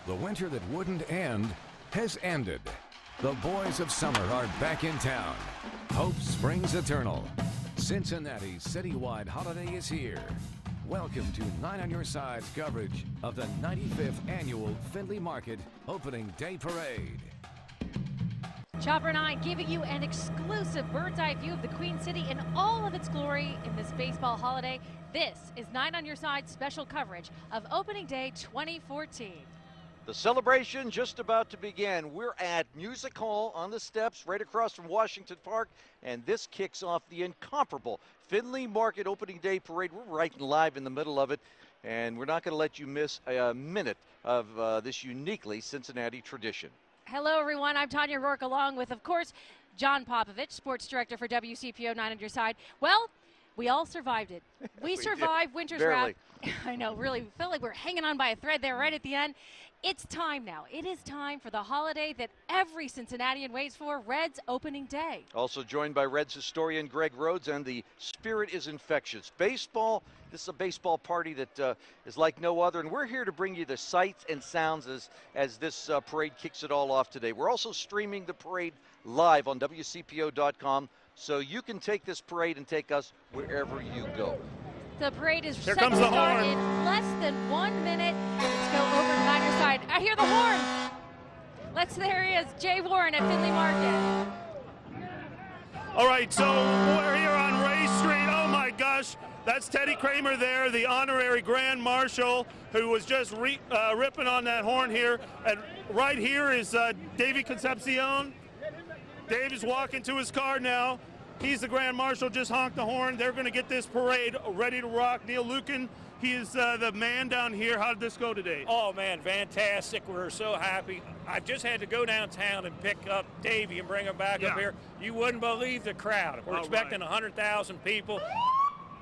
The winter that wouldn't end has ended. The boys of summer are back in town. Hope springs eternal. Cincinnati's citywide holiday is here. Welcome to 9 on Your Side's coverage of the 95th Annual Findlay Market Opening Day Parade. Chopper and I giving you an exclusive bird's eye view of the Queen City in all of its glory in this baseball holiday. This is 9 on Your Side special coverage of Opening Day 2014. The celebration just about to begin. We're at Music Hall on the steps right across from Washington Park, and this kicks off the incomparable Findlay Market Opening Day Parade. We're right live in the middle of it, and we're not going to let you miss a minute of this uniquely Cincinnati tradition. Hello, everyone. I'm Tanya Rourke, along with, of course, John Popovich, sports director for WCPO 9 on Your Side. Well, we all survived it. We survived winter's wrap. I know, really felt like we're hanging on by a thread there right at the end. It's time now. It is time for the holiday that every Cincinnatian waits for, Reds Opening Day. Also joined by Reds historian Greg Rhodes, and the spirit is infectious. Baseball, this is a baseball party that is like no other, and we're here to bring you the sights and sounds as this parade kicks it all off today. We're also streaming the parade live on WCPO.com, so you can take this parade and take us wherever you go. The parade is set to start in less than 1 minute. Let's go over to 9 on Your Side. I hear the horn. There he is, Jay Warren at Findlay Market. All right, so we're here on Ray Street. Oh my gosh, that's Teddy Kramer there, the honorary Grand Marshal, who was just ripping on that horn here. And right here is Davey Concepcion. Dave is walking to his car now. He's the Grand Marshal, just honked the horn. They're going to get this parade ready to rock. Neil Lucan, he is the man down here. How did this go today? Oh, man, fantastic. We're so happy. I just had to go downtown and pick up Davey and bring him back up here. You wouldn't believe the crowd. We're expecting 100,000 people.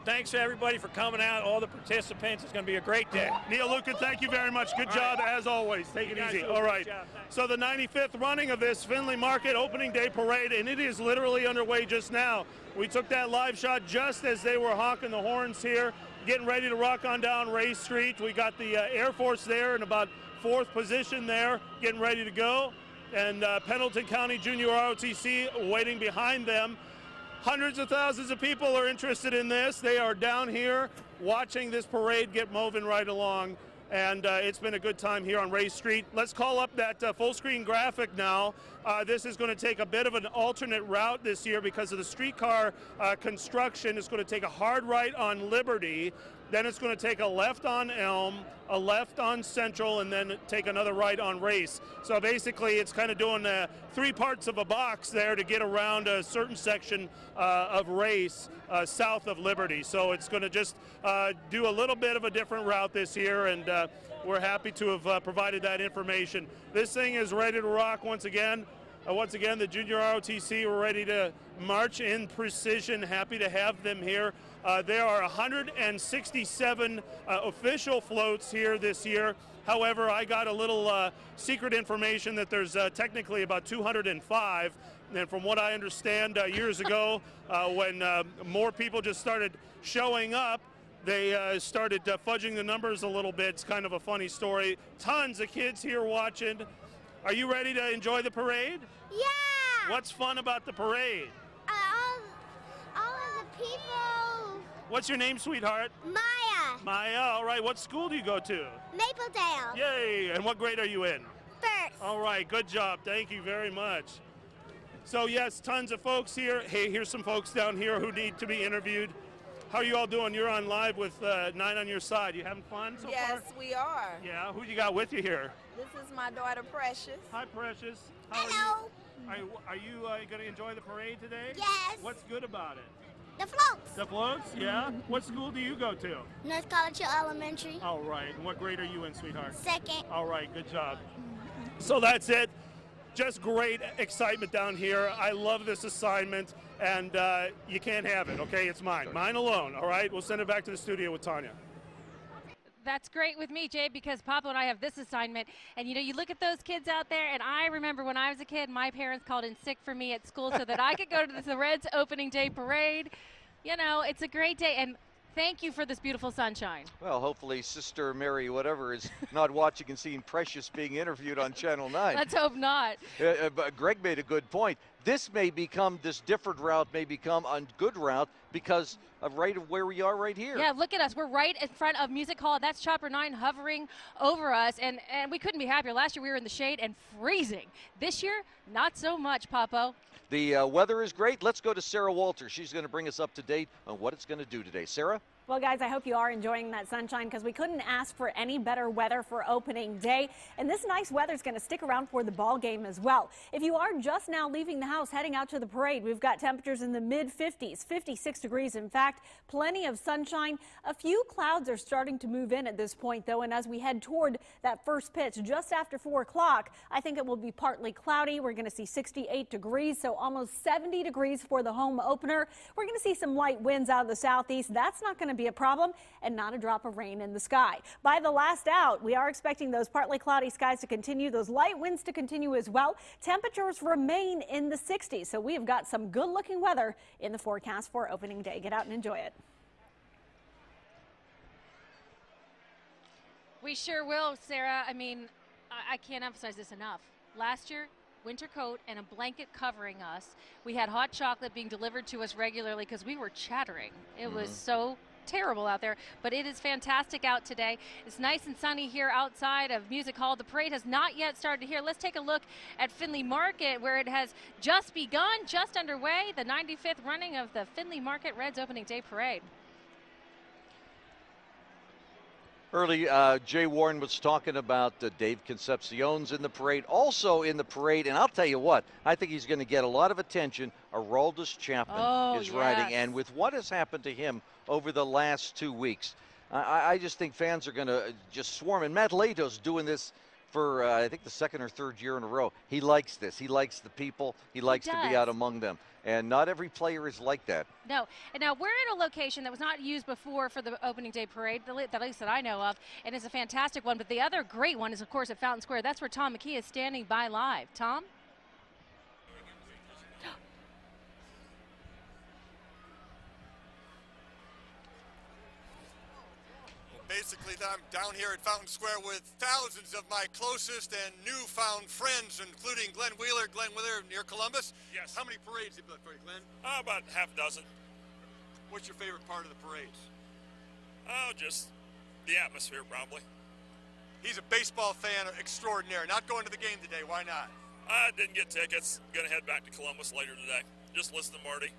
Thanks to everybody for coming out, all the participants. It's going to be a great day. Neil Lucan, thank you very much. Good job, as always. Take it easy. All right. So the 95th running of this Findlay Market Opening Day Parade, and it is literally underway just now. We took that live shot just as they were honking the horns here, getting ready to rock on down Ray Street. We got the Air Force there in about 4th position there, getting ready to go. And Pendleton County Junior ROTC waiting behind them. Hundreds of thousands of people are interested in this. They are down here watching this parade get moving right along, and it's been a good time here on Ray Street. Let's call up that full screen graphic now. This is going to take a bit of an alternate route this year because of the streetcar construction. It's going to take a hard right on Liberty, then it's going to take a left on Elm, a left on Central, and then take another right on Race. So basically it's kind of doing 3 parts of a box there to get around a certain section of Race south of Liberty. So it's going to just do a little bit of a different route this year, and we're happy to have provided that information. This thing is ready to rock once again. Once again, the Junior ROTC are ready to march in precision. Happy to have them here. There are 167 official floats here this year. However, I got a little secret information that there's technically about 205. And from what I understand, years ago, when more people just started showing up, they started fudging the numbers a little bit. It's kind of a funny story. Tons of kids here watching. Are you ready to enjoy the parade? Yeah! What's fun about the parade? All of the people. What's your name, sweetheart? Maya. Maya, all right. What school do you go to? Mapledale. Yay! And what grade are you in? First. All right, good job. Thank you very much. So yes, tons of folks here. Hey, here's some folks down here who need to be interviewed. How are you all doing? You're on live with 9 on Your Side. You having fun so far? Yes, we are. Yeah, who you got with you here? This is my daughter, Precious. Hi, Precious. Hello. Are you going to enjoy the parade today? Yes. What's good about it? The floats. The floats, yeah? What school do you go to? North College Hill Elementary. All right. And what grade are you in, sweetheart? Second. All right, good job. So that's it. Just great excitement down here. I love this assignment, and you can't have it, okay? It's mine. Mine alone, all right? We'll send it back to the studio with Tanya. That's great with me, Jay, because Papa and I have this assignment. And, you know, you look at those kids out there, and I remember when I was a kid, my parents called in sick for me at school so that I could go to the Reds Opening Day Parade. You know, it's a great day. And Thank you for this beautiful sunshine. Well, hopefully Sister Mary, whatever, is not watching and seeing Precious being interviewed on Channel 9. Let's hope not. But Greg made a good point. This different route may become a good route because of where we are right here. Yeah, look at us. We're right in front of Music Hall. That's Chopper 9 hovering over us, and we couldn't be happier. Last year we were in the shade and freezing. This year, not so much, Papo. The weather is great. Let's go to Sarah Walters. She's going to bring us up to date on what it's going to do today. Sarah? Well, guys, I hope you are enjoying that sunshine because we couldn't ask for any better weather for opening day. And this nice weather is going to stick around for the ball game as well. If you are just now leaving the house, heading out to the parade, we've got temperatures in the mid-50s, 56 degrees. In fact, plenty of sunshine. A few clouds are starting to move in at this point, though. And as we head toward that first pitch just after 4 o'clock, I think it will be partly cloudy. We're going to see 68 degrees, so almost 70 degrees for the home opener. We're going to see some light winds out of the southeast. That's not going to be a problem, and not a drop of rain in the sky. By the last out, we are expecting those partly cloudy skies to continue, those light winds to continue as well. Temperatures remain in the 60s, so we have got some good-looking weather in the forecast for opening day. Get out and enjoy it. We sure will, Sarah. I mean, I can't emphasize this enough. Last year, winter coat and a blanket covering us. We had hot chocolate being delivered to us regularly because we were chattering. It was so terrible out there, but it is fantastic out today. It's nice and sunny here outside of Music Hall. The parade has not yet started here. Let's take a look at Findlay Market, where it has just begun, just underway, the 95th running of the Findlay Market Reds opening day parade. Early, Jay Warren was talking about Dave Concepcion's in the parade, also in the parade, and I'll tell you what, I think he's going to get a lot of attention. Aroldis Chapman is riding, and with what has happened to him over the last 2 weeks, I just think fans are going to just swarm. And Matt Lato's doing this for, I think, the second or third year in a row. He likes this. He likes the people. He likes to be out among them. And not every player is like that. No. And now we're in a location that was not used before for the opening day parade, at least that I know of, and it's a fantastic one. But the other great one is, of course, at Fountain Square. That's where Tom McKee is standing by live. Tom? Basically, I'm down here at Fountain Square with thousands of my closest and newfound friends, including Glenn Wheeler. Glenn Wheeler near Columbus. Yes. How many parades have you done for you, Glenn? About half a dozen. What's your favorite part of the parades? Oh, just the atmosphere, probably. He's a baseball fan extraordinaire. Not going to the game today. Why not? I didn't get tickets. Going to head back to Columbus later today. Just listen to Marty.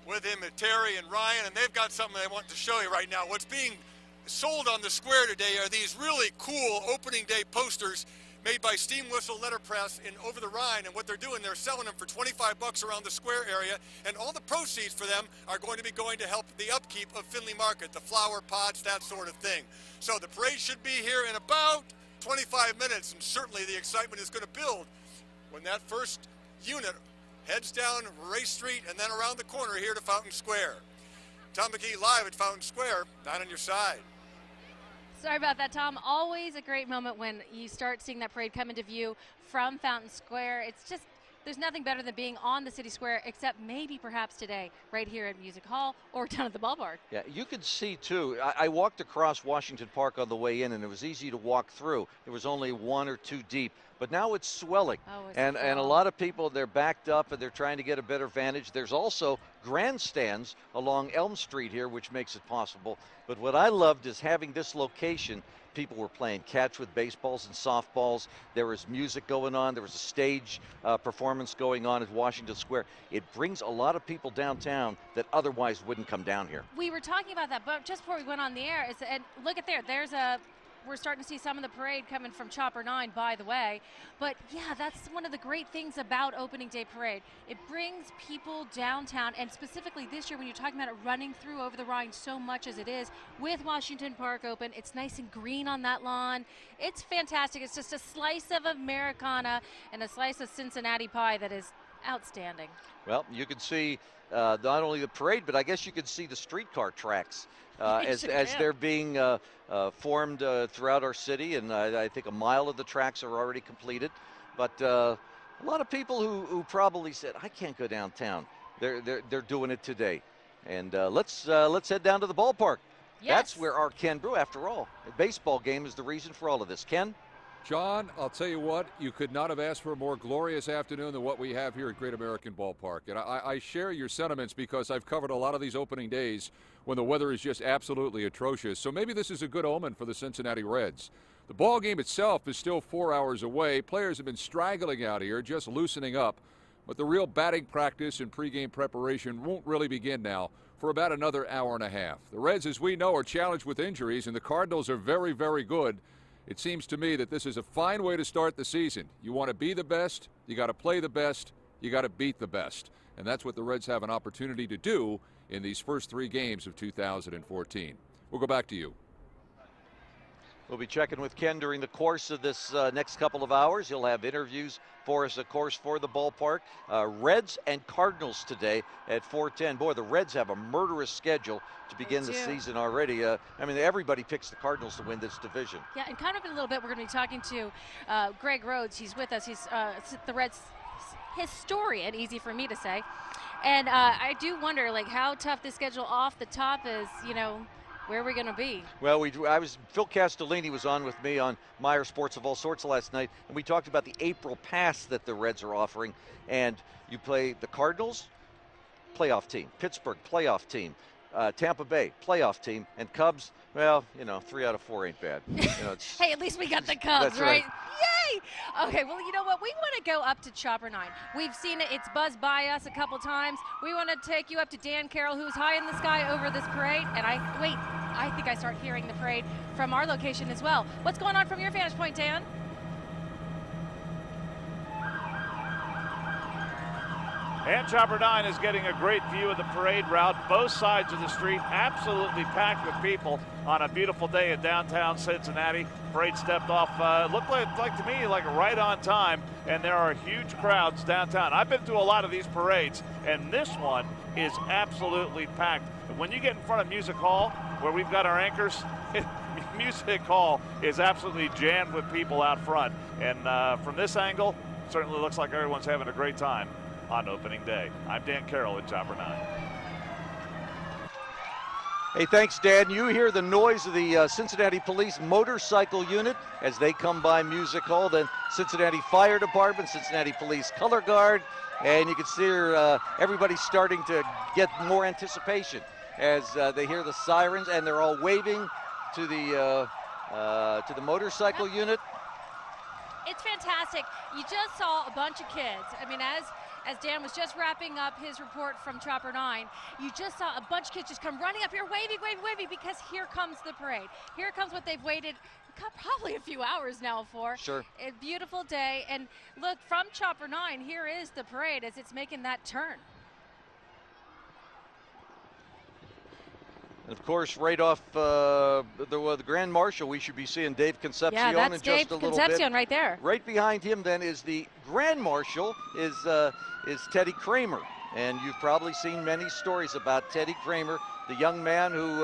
With him and Terry and Ryan, and they've got something they want to show you right now. What's being sold on the square today are these really cool opening day posters made by Steam Whistle Letterpress in Over the Rhine, and what they're doing, they're selling them for 25 bucks around the square area, and all the proceeds for them are going to be going to help the upkeep of Findlay Market, the flower pots, that sort of thing. So the parade should be here in about 25 minutes, and certainly the excitement is going to build when that first unit heads down Ray Street and then around the corner here to Fountain Square. Tom McKee live at Fountain Square, 9 on your side. Sorry about that, Tom. Always a great moment when you start seeing that parade come into view from Fountain Square. It's just, there's nothing better than being on the city square, except maybe perhaps today right here at Music Hall or down at the ballpark. Yeah, you can see, too. I walked across Washington Park on the way in, and it was easy to walk through. There was only 1 or 2 deep. But now it's swelling, and a lot of people, they're backed up and they're trying to get a better vantage. There's also grandstands along Elm Street here, which makes it possible. But what I loved is having this location. People were playing catch with baseballs and softballs. There was music going on. There was a stage performance going on at Washington Square. It brings a lot of people downtown that otherwise wouldn't come down here. We were talking about that, but just before we went on the air, and look at there. We're starting to see some of the parade coming from Chopper 9, by the way. But, yeah, that's one of the great things about opening day parade. It brings people downtown, and specifically this year when you're talking about it running through Over the Rhine so much as it is, with Washington Park open, it's nice and green on that lawn. It's fantastic. It's just a slice of Americana and a slice of Cincinnati pie that is outstanding. Well, you can see not only the parade, but I guess you can see the streetcar tracks as they're being formed throughout our city, and I think a mile of the tracks are already completed. But a lot of people who probably said, I can't go downtown, they're doing it today. And let's head down to the ballpark. That's where our Ken Brew, after all, a baseball game is the reason for all of this. Ken? John, I'll tell you what, you could not have asked for a more glorious afternoon than what we have here at Great American Ballpark. And I share your sentiments because I've covered a lot of these opening days when the weather is just absolutely atrocious. So maybe this is a good omen for the Cincinnati Reds. The ball game itself is still 4 hours away. Players have been straggling out here, just loosening up. But the real batting practice and pregame preparation won't really begin now for about another hour and a half. The Reds, as we know, are challenged with injuries, and the Cardinals are very, very good. It seems to me that this is a fine way to start the season. You want to be the best, you got to play the best, you got to beat the best. And that's what the Reds have an opportunity to do in these first 3 games of 2014. We'll go back to you. We'll be checking with Ken during the course of this next couple of hours. He'll have interviews for us, of course, for the ballpark. Reds and Cardinals today at 4:10. Boy, the Reds have a murderous schedule to begin the season already. I mean, everybody picks the Cardinals to win this division. Yeah, and kind of in a little bit, we're going to be talking to Greg Rhodes. He's with us. He's the Reds historian, easy for me to say. And I do wonder, like, how tough this schedule off the top is, you know. Where are we going to be? Well, Phil Castellini was on with me on Meyer Sports of All Sorts last night, and we talked about the April pass that the Reds are offering. And you play the Cardinals, playoff team, Pittsburgh, playoff team, Tampa Bay, playoff team, and Cubs, well, you know, 3 out of 4 ain't bad. You know, hey, at least we got the Cubs, that's right? Yay! Okay, well, you know what? We want to go up to Chopper 9. We've seen it. It's buzzed by us a couple times. We want to take you up to Dan Carroll, who's high in the sky over this parade. And I think I start hearing the parade from our location as well. What's going on from your vantage point, Dan? And Chopper 9 is getting a great view of the parade route. Both sides of the street absolutely packed with people on a beautiful day in downtown Cincinnati. Parade stepped off, looked like to me like right on time, and there are huge crowds downtown. I've been to a lot of these parades, and this one is absolutely packed. When you get in front of Music Hall, where we've got our anchors, Music Hall is absolutely jammed with people out front. And from this angle, certainly looks like everyone's having a great time on opening day. I'm Dan Carroll at Chopper 9. Hey, thanks, Dan. You hear the noise of the Cincinnati Police motorcycle unit as they come by Music Hall, then Cincinnati Fire Department, Cincinnati Police Color Guard, and you can see everybody's starting to get more anticipation as they hear the sirens, and they're all waving to the motorcycle unit. It's fantastic. You just saw a bunch of kids. I mean, as Dan was just wrapping up his report from Chopper 9, you just saw a bunch of kids just come running up here, waving, because here comes the parade. Here comes what they've waited probably a few hours now for. Sure. A beautiful day. And look, from Chopper 9, here is the parade as it's making that turn. And of course, right off the Grand Marshal, we should be seeing Dave Concepcion in just Dave a little Concepcion bit. Right there. Right behind him, then, is the Grand Marshal, is Teddy Kramer. And you've probably seen many stories about Teddy Kramer, the young man who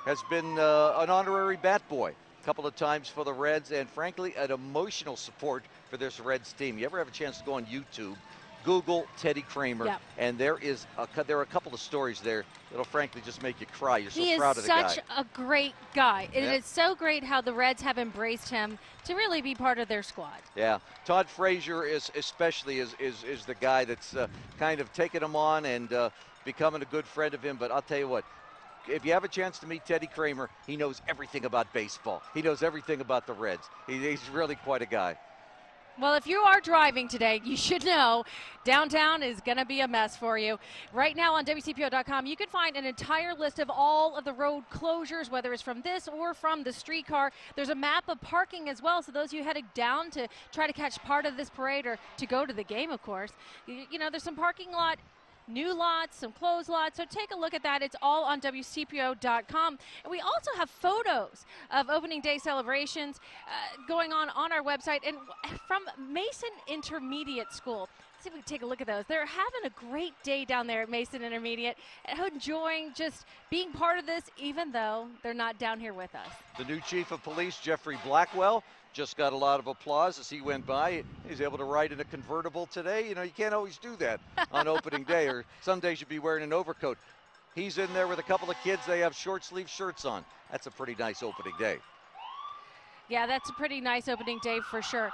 has been an honorary bat boy a couple of times for the Reds, and frankly, an emotional support for this Reds team. You ever have a chance to go on YouTube, Google Teddy Kramer, and there are a couple of stories there that'll frankly just make you cry. You're so proud of the guy. He is such a great guy. It is so great how the Reds have embraced him to really be part of their squad. Yeah, Todd Frazier is the guy that's kind of taken him on and becoming a good friend of him. But I'll tell you what, if you have a chance to meet Teddy Kramer, he knows everything about baseball. He knows everything about the Reds. He's really quite a guy. Well, if you are driving today, you should know downtown is going to be a mess for you. Right now on WCPO.com, you can find an entire list of all of the road closures, whether it's from this or from the streetcar. There's a map of parking as well, so those of you heading down to try to catch part of this parade or to go to the game, of course. You know, there's some parking lot, new lots, some closed lots, so take a look at that. It's all on WCPO.com. And we also have photos of opening day celebrations going on our website. And from Mason Intermediate School, let's see if we can take a look at those. They're having a great day down there at Mason Intermediate, enjoying just being part of this, even though they're not down here with us. The new chief of police, Jeffrey Blackwell, just got a lot of applause as he went by. He's able to ride in a convertible today. You know, you can't always do that on opening day, or some days you'd be wearing an overcoat. He's in there with a couple of kids. They have short sleeve shirts on. That's a pretty nice opening day. Yeah, that's a pretty nice opening day for sure.